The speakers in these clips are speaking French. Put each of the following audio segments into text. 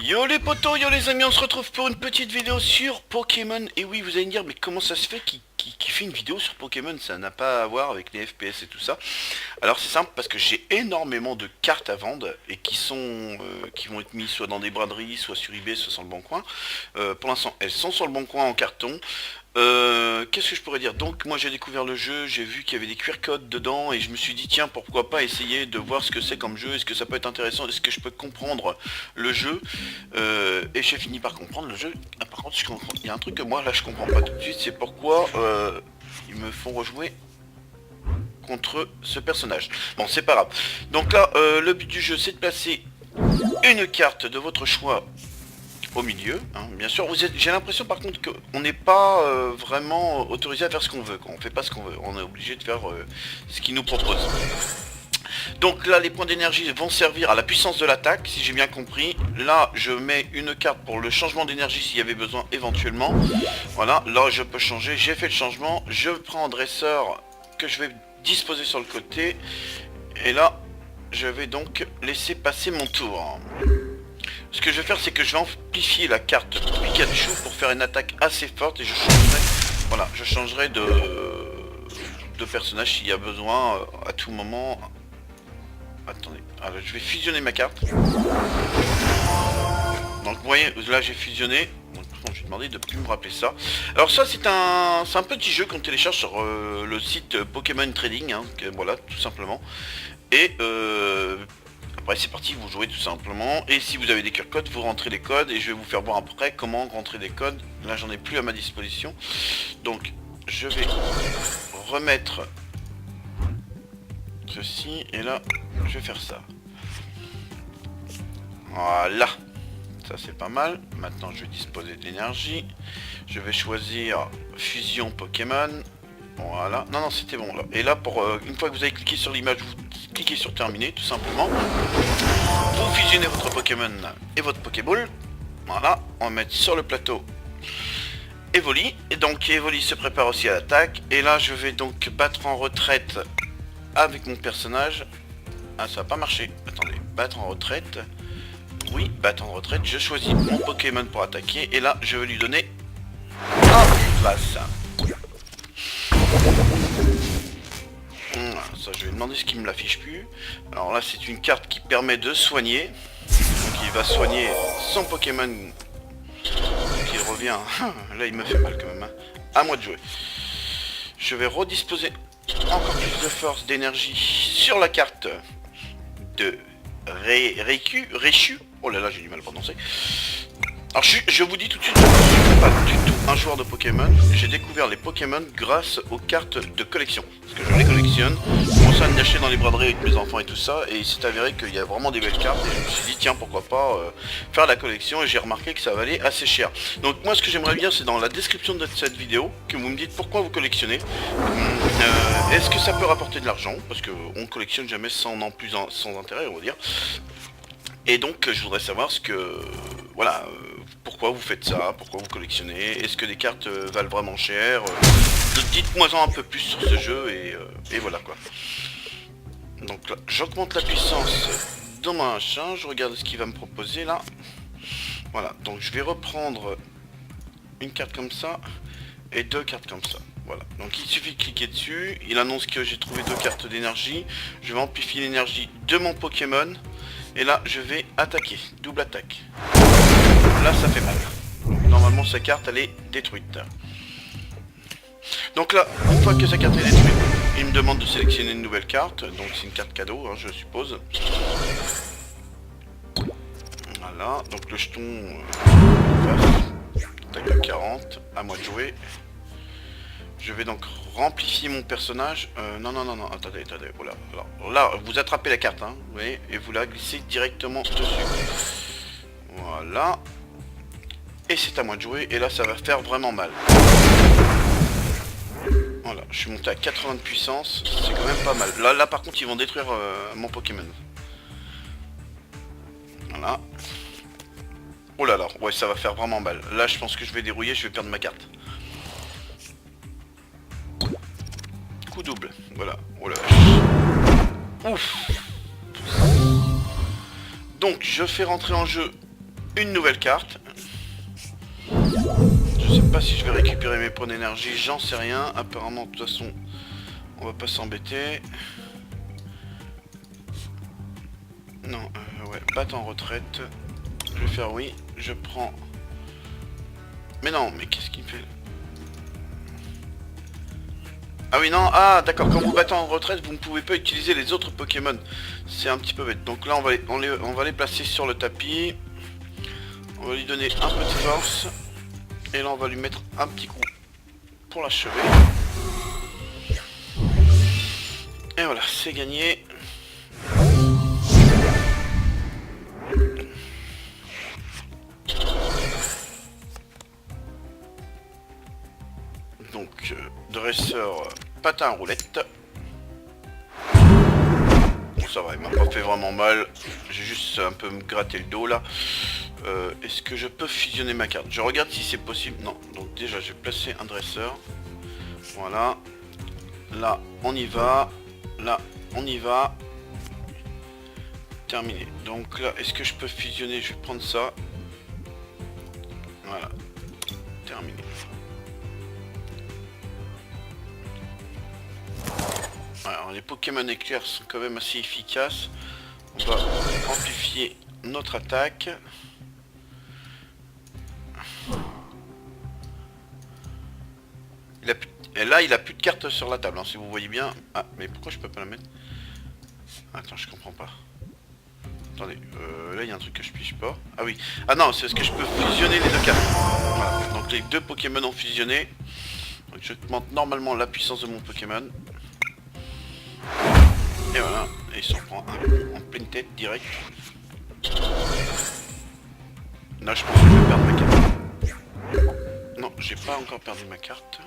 Yo les potos, yo les amis, on se retrouve pour une petite vidéo sur Pokémon. Et oui, vous allez me dire, mais comment ça se fait qu'il fait une vidéo sur Pokémon? Ça n'a pas à voir avec les FPS et tout ça. Alors c'est simple, parce que j'ai énormément de cartes à vendre et qui vont être mises soit dans des braderies, soit sur eBay, soit sur le bon coin. Pour l'instant, elles sont sur le bon coin en carton. Qu'est-ce que je pourrais dire? Donc moi j'ai découvert le jeu, j'ai vu qu'il y avait des QR codes dedans et je me suis dit tiens, pourquoi pas essayer de voir ce que c'est comme jeu, est-ce que ça peut être intéressant, est-ce que je peux comprendre le jeu. Et j'ai fini par comprendre le jeu. Ah, par contre il y a un truc que moi là je comprends pas tout de suite, c'est pourquoi ils me font rejouer contre ce personnage. Bon, c'est pas grave. Donc là le but du jeu c'est de placer une carte de votre choix au milieu, hein. Bien sûr, j'ai l'impression par contre qu'on n'est pas vraiment autorisé à faire ce qu'on veut, quoi. On fait pas ce qu'on veut, on est obligé de faire ce qu'il nous propose. Donc là, les points d'énergie vont servir à la puissance de l'attaque, si j'ai bien compris. Là, je mets une carte pour le changement d'énergie s'il y avait besoin éventuellement. Voilà, là je peux changer, j'ai fait le changement, je prends un dresseur que je vais disposer sur le côté. Et là, je vais donc laisser passer mon tour. Ce que je vais faire, c'est que je vais amplifier la carte Pikachu pour faire une attaque assez forte et je changerai de personnage s'il y a besoin à tout moment. Attendez, alors, je vais fusionner ma carte. Donc vous voyez, là j'ai fusionné. Donc je vais demander de ne plus me rappeler ça. Alors ça c'est un petit jeu qu'on télécharge sur le site Pokémon Trading, hein, voilà, tout simplement. Et après c'est parti, vous jouez tout simplement. Et si vous avez des QR codes, vous rentrez les codes. Et je vais vous faire voir après comment rentrer des codes. Là j'en ai plus à ma disposition. Donc je vais remettre ceci. Et là je vais faire ça. Voilà. Ça c'est pas mal. Maintenant je vais disposer de l'énergie. Je vais choisir fusion Pokémon. Voilà. Non c'était bon là. Et là pour une fois que vous avez cliqué sur l'image, vous cliquez sur terminer tout simplement. Vous fusionnez votre Pokémon et votre Pokéball. Voilà. On va mettre sur le plateau Evoli. Et donc Evoli se prépare aussi à l'attaque. Et là je vais donc battre en retraite avec mon personnage. Ah ça va pas marché. Attendez. Battre en retraite. Oui, battre en retraite. Je choisis mon Pokémon pour attaquer. Et là je vais lui donner un place. Ça je vais demander ce qui me l'affiche plus. Alors là c'est une carte qui permet de soigner. Donc il va soigner son Pokémon qui revient. Là il me fait mal quand même, hein. À moi de jouer. Je vais redisposer encore plus de force, d'énergie sur la carte de Raichu. Oh là là j'ai du mal à prononcer. Alors je vous dis tout de suite, je ne suis pas du tout un joueur de Pokémon. J'ai découvert les Pokémon grâce aux cartes de collection. Parce que je les collectionne. Je commençais à en acheter dans les braderies avec mes enfants et tout ça. Et il s'est avéré qu'il y a vraiment des belles cartes. Et je me suis dit tiens pourquoi pas faire la collection. Et j'ai remarqué que ça valait assez cher. Donc moi ce que j'aimerais bien c'est dans la description de cette vidéo que vous me dites pourquoi vous collectionnez. Est-ce que ça peut rapporter de l'argent? Parce qu'on ne collectionne jamais sans intérêt on va dire. Et donc je voudrais savoir ce que... Voilà, pourquoi vous faites ça, pourquoi vous collectionnez, est-ce que les cartes valent vraiment cher, dites-moi un peu plus sur ce jeu et voilà quoi. Donc là, j'augmente la puissance dans mon machin, je regarde ce qu'il va me proposer là. Voilà, donc je vais reprendre une carte comme ça et deux cartes comme ça. Voilà, donc il suffit de cliquer dessus, il annonce que j'ai trouvé deux cartes d'énergie, je vais amplifier l'énergie de mon Pokémon. Et là, je vais attaquer. Double attaque. Là, ça fait mal. Normalement, sa carte, elle est détruite. Donc là, une fois que sa carte est détruite, il me demande de sélectionner une nouvelle carte. Donc c'est une carte cadeau, hein, je suppose. Voilà. Donc le jeton... attaque de 40. À moi de jouer. Je vais donc remplifier mon personnage. Non, attendez, voilà. Alors là, vous attrapez la carte, hein, vous voyez, et vous la glissez directement dessus. Voilà. Et c'est à moi de jouer, et là, ça va faire vraiment mal. Voilà, je suis monté à 80 de puissance, c'est quand même pas mal. Là par contre, ils vont détruire mon Pokémon. Voilà. Oh là là, ouais, ça va faire vraiment mal. Là, je pense que je vais dérouiller, je vais perdre ma carte. Double, voilà, oh la vache. Ouf. Donc je fais rentrer en jeu une nouvelle carte. Je sais pas si je vais récupérer mes points d'énergie, j'en sais rien. Apparemment, de toute façon, on va pas s'embêter. Non, ouais, batte en retraite. Je vais faire oui, je prends... Mais non, mais qu'est-ce qu'il fait? Ah oui, non, ah d'accord, quand vous battez en retraite, vous ne pouvez pas utiliser les autres Pokémon. C'est un petit peu bête. Donc là, on va les placer sur le tapis. On va lui donner un peu de force. Et là, on va lui mettre un petit coup pour l'achever. Et voilà, c'est gagné. Donc, dresseur, patin à roulette. Bon, ça va, il m'a pas fait vraiment mal. J'ai juste un peu me gratté le dos là. Est-ce que je peux fusionner ma carte? Je regarde si c'est possible. Non, donc déjà, je vais placer un dresseur. Voilà. Là, on y va. Là, on y va. Terminé. Donc là, est-ce que je peux fusionner? Je vais prendre ça. Voilà. Terminé. Alors, les Pokémon éclairs sont quand même assez efficaces. On va amplifier notre attaque. Et là, il a plus de cartes sur la table, hein, si vous voyez bien. Ah, mais pourquoi je peux pas la mettre? Attends, je comprends pas. Attendez, là, il y a un truc que je pige pas. Ah oui. Ah non, c'est parce que je peux fusionner les deux cartes. Voilà. Donc, les deux Pokémon ont fusionné. Donc, je augmente normalement la puissance de mon Pokémon. Et voilà. Et il s'en prend un coup en pleine tête, direct. Là, je pense que je vais perdre ma carte. Non, j'ai pas encore perdu ma carte.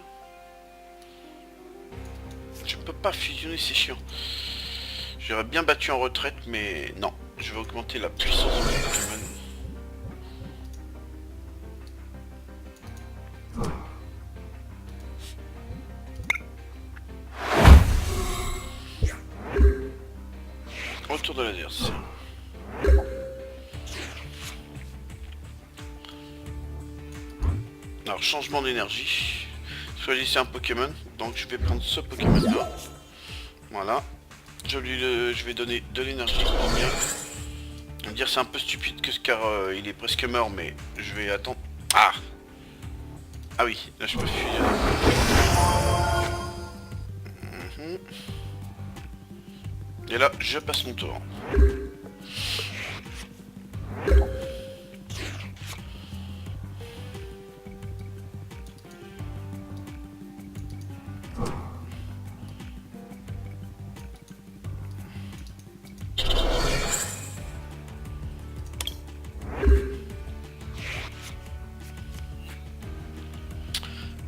Je peux pas fusionner, c'est chiant. J'aurais bien battu en retraite, mais non. Je vais augmenter la puissance de mon Pokémon. Autour de l'adversaire. Alors, changement d'énergie. Choisissez un Pokémon. Donc, je vais prendre ce Pokémon là. Voilà. Je vais donner de l'énergie au mien. On va dire c'est un peu stupide car il est presque mort, mais je vais attendre. Ah! Ah oui, là je peux fusionner. Et là, je passe mon tour.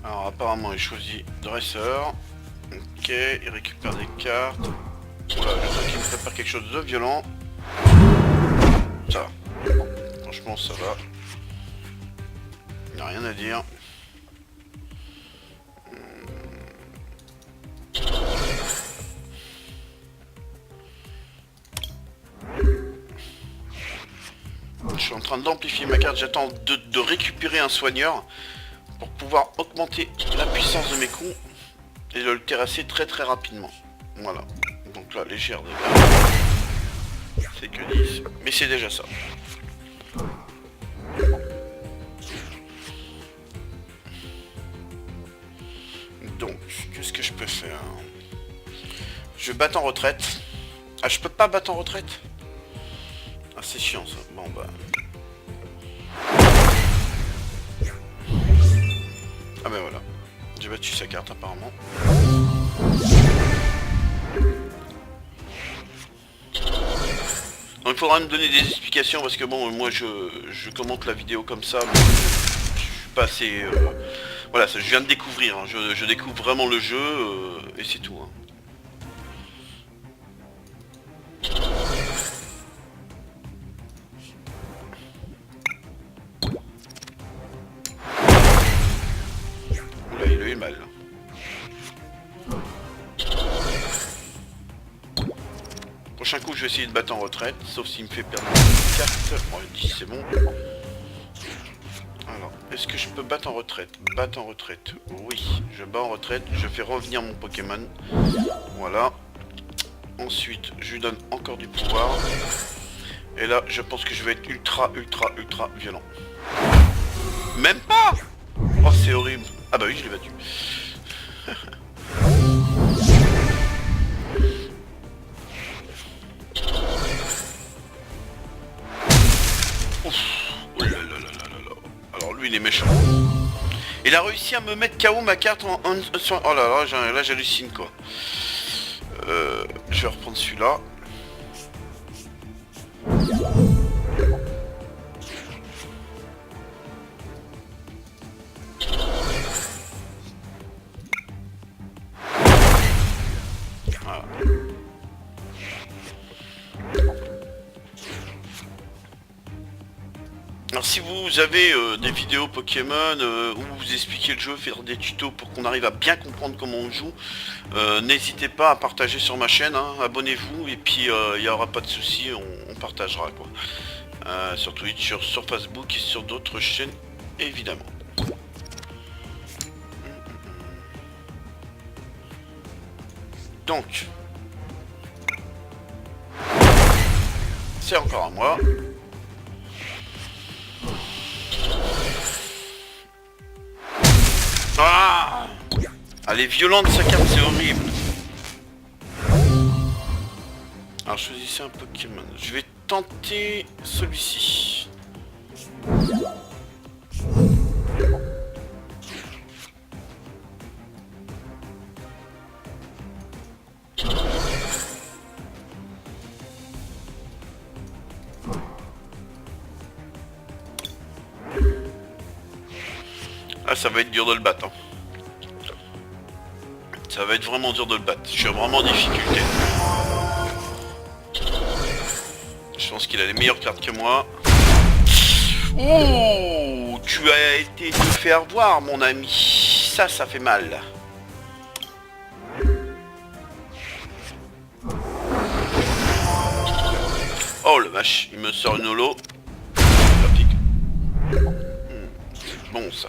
Alors apparemment il choisit dresseur. Ok, il récupère des cartes. Voilà, je sens qu'il me prépare quelque chose de violent. Ça va. Franchement ça va. Il n'y a rien à dire. Je suis en train d'amplifier ma carte, j'attends de récupérer un soigneur pour pouvoir augmenter la puissance de mes coups et de le terrasser très très rapidement. Voilà. Donc là, légère dégâts. C'est que 10, mais c'est déjà ça. Donc, qu'est-ce que je peux faire? Je vais battre en retraite. Ah, je peux pas battre en retraite? Ah, c'est chiant ça. Bon bah... Ah ben voilà, j'ai battu sa carte apparemment. Donc il faudra me donner des explications parce que bon, moi je commente la vidéo comme ça, mais je suis pas assez... Voilà, je viens de découvrir, hein. Je découvre vraiment le jeu et c'est tout. Hein. Oula, il a eu mal. Prochain coup, je vais essayer de battre en retraite, sauf s'il me fait perdre une carte. Bon, 10 c'est bon. est-ce que je peux battre en retraite? Battre en retraite. Oui, je bats en retraite. Je fais revenir mon Pokémon. Voilà. Ensuite, je lui donne encore du pouvoir. Et là, je pense que je vais être ultra violent. Même pas! Oh, c'est horrible. Ah bah oui, je l'ai battu. Ouf. Oh là là là là là là. Alors lui, il est méchant. Il a réussi à me mettre KO ma carte en... Oh là là, j'hallucine quoi. Je vais reprendre celui-là. Voilà. Alors si vous avez des vidéos Pokémon où vous expliquez le jeu, faire des tutos pour qu'on arrive à bien comprendre comment on joue, n'hésitez pas à partager sur ma chaîne, hein, abonnez-vous et puis il n'y aura pas de souci, on partagera quoi. Sur Twitch, sur Facebook et sur d'autres chaînes évidemment. Donc, c'est encore à moi. Ah, elle est violente sa carte, c'est horrible. Alors choisissez un Pokémon. Je vais tenter celui-ci. Ah, ça va être dur de le battre. Hein. Ça va être vraiment dur de le battre. Je suis vraiment en difficulté. Je pense qu'il a les meilleures cartes que moi. Oh, tu as été te faire voir, mon ami. Ça fait mal. Oh le vache, il me sort une holo. C'est bon ça.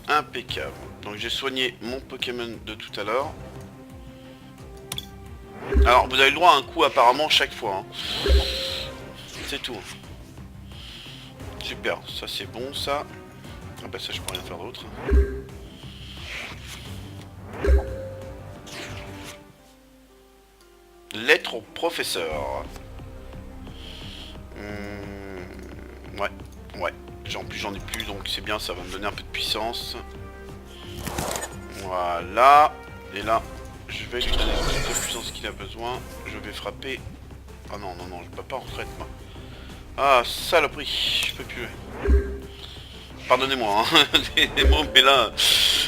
Impeccable. Donc j'ai soigné mon Pokémon de tout à l'heure. Alors vous avez le droit à un coup apparemment chaque fois. Hein. C'est tout. Super, ça c'est bon ça. Ah bah ça je peux rien faire d'autre. Lettre au professeur. Ouais, ouais. En plus j'en ai plus donc c'est bien, ça va me donner un peu de puissance. Voilà. Et là, je vais lui donner toute la puissance qu'il a besoin. Je vais frapper. Ah non, non, non, je peux pas en retraite moi. Ah, saloperie, je peux plus. Pardonnez-moi, hein, des mots, mais là,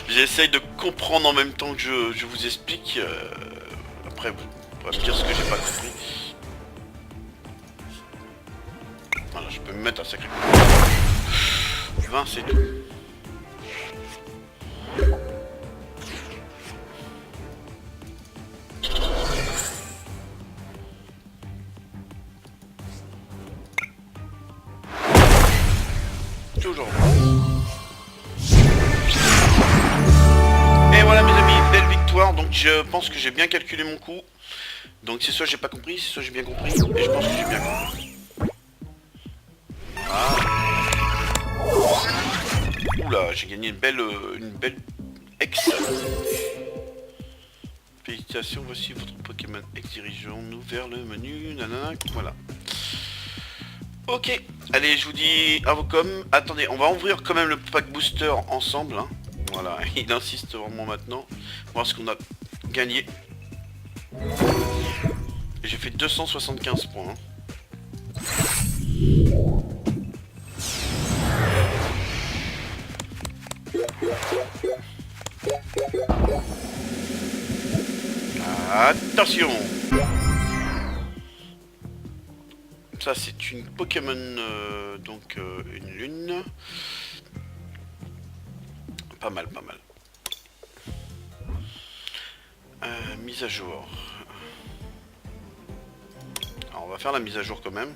j'essaye de comprendre en même temps que je vous explique. Après, vous pourrez me dire ce que j'ai pas compris. Voilà, je peux me mettre un sacré coup. 20, c'est tout. Toujours. Et voilà mes amis, belle victoire. Donc je pense que j'ai bien calculé mon coup. Donc c'est soit j'ai pas compris, c'est soit j'ai bien compris. Et je pense que j'ai bien compris. Voilà. Oula, j'ai gagné une belle ex. Félicitations, voici votre Pokémon X. Dirigeons-nous vers le menu. Nanana, voilà. Ok, allez, je vous dis à vos coms. Attendez, on va ouvrir quand même le pack booster ensemble. Hein. Voilà, il insiste vraiment maintenant. Voir ce qu'on a gagné. J'ai fait 275 points. Hein. Attention! Ça c'est une Pokémon, donc une lune. Pas mal, pas mal. mise à jour. Alors on va faire la mise à jour quand même.